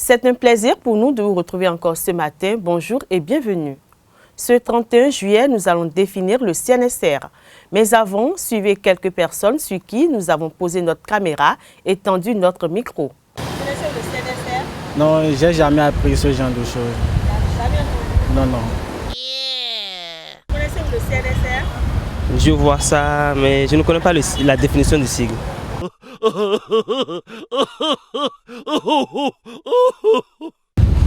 C'est un plaisir pour nous de vous retrouver encore ce matin. Bonjour et bienvenue. Ce 31 juillet, nous allons définir le CNSR. Mais avant, suivez quelques personnes sur qui nous avons posé notre caméra et tendu notre micro. Vous connaissez le CNSR? Non, j'ai jamais appris ce genre de choses. Jamais appris? Non, non. Vous connaissez le CNSR? Je vois ça, mais je ne connais pas la définition du sigle. Je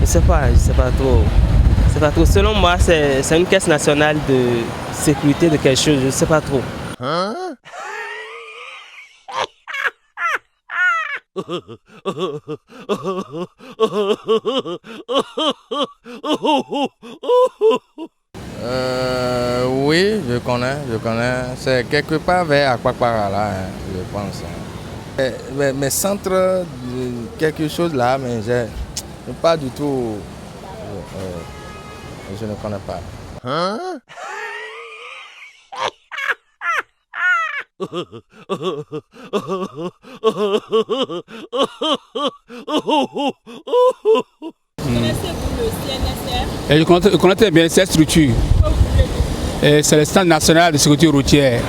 sais pas trop. C'est pas trop. Selon moi, c'est une caisse nationale de sécurité de quelque chose, je ne sais pas trop. Oui, je connais. C'est quelque part vers Akpakpara là, hein, je pense. Mais centre de quelque chose là, mais je pas du tout. Je ne connais pas. Connaissez-vous le CNSR? Et je connais très bien cette structure. C'est le Centre national de sécurité routière.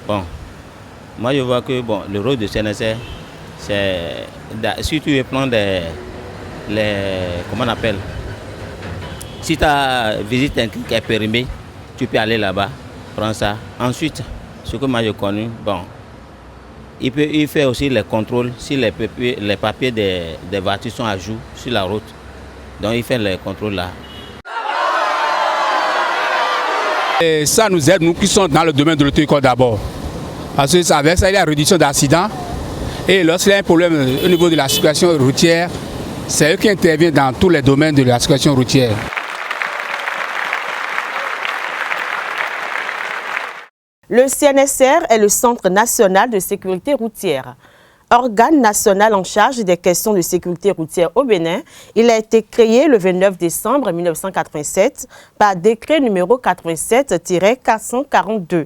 Bon, moi je vois que le rôle du CNSR, c'est si tu veux prendre comment on appelle, si ta visite est périmée, tu peux aller là-bas, prendre ça. Ensuite, ce que moi j'ai connu, il fait aussi les contrôles si les papiers des voitures sont à jour sur la route. Donc il fait les contrôles là. Et ça nous aide, nous qui sommes dans le domaine de l'auto-école d'abord. Parce que avec ça, il y a une réduction d'accidents. Et lorsqu'il y a un problème au niveau de la circulation routière, c'est eux qui interviennent dans tous les domaines de la circulation routière. Le CNSR est le Centre national de sécurité routière. Organe national en charge des questions de sécurité routière au Bénin, il a été créé le 29 décembre 1987 par décret numéro 87-442.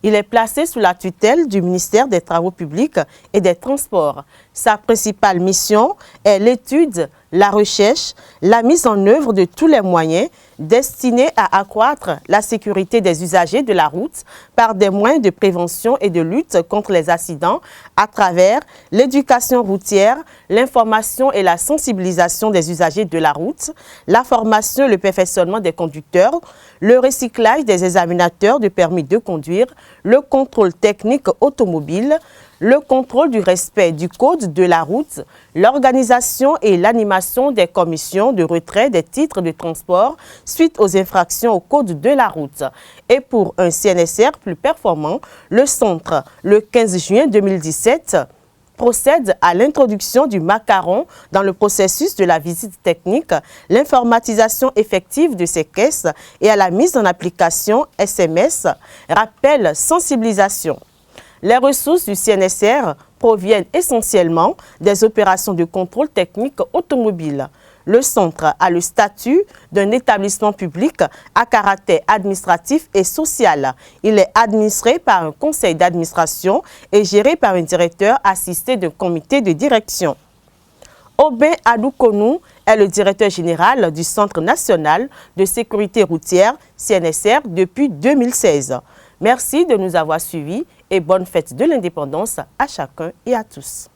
Il est placé sous la tutelle du ministère des Travaux publics et des Transports. Sa principale mission est l'étude, la recherche, la mise en œuvre de tous les moyens destinés à accroître la sécurité des usagers de la route par des moyens de prévention et de lutte contre les accidents à travers l'éducation routière, l'information et la sensibilisation des usagers de la route, la formation et le perfectionnement des conducteurs, le recyclage des examinateurs de permis de conduire, le contrôle technique automobile, le contrôle du respect du code de la route, l'organisation et l'animation des commissions de retrait des titres de transport suite aux infractions au code de la route. Et pour un CNSR plus performant, le centre, le 15 juin 2017, procède à l'introduction du macaron dans le processus de la visite technique, l'informatisation effective de ces caisses et à la mise en application SMS, rappel, sensibilisation. Les ressources du CNSR proviennent essentiellement des opérations de contrôle technique automobile. Le centre a le statut d'un établissement public à caractère administratif et social. Il est administré par un conseil d'administration et géré par un directeur assisté d'un comité de direction. Aubin Adoukonou est le directeur général du Centre national de sécurité routière, CNSR, depuis 2016. Merci de nous avoir suivis et bonne fête de l'indépendance à chacun et à tous.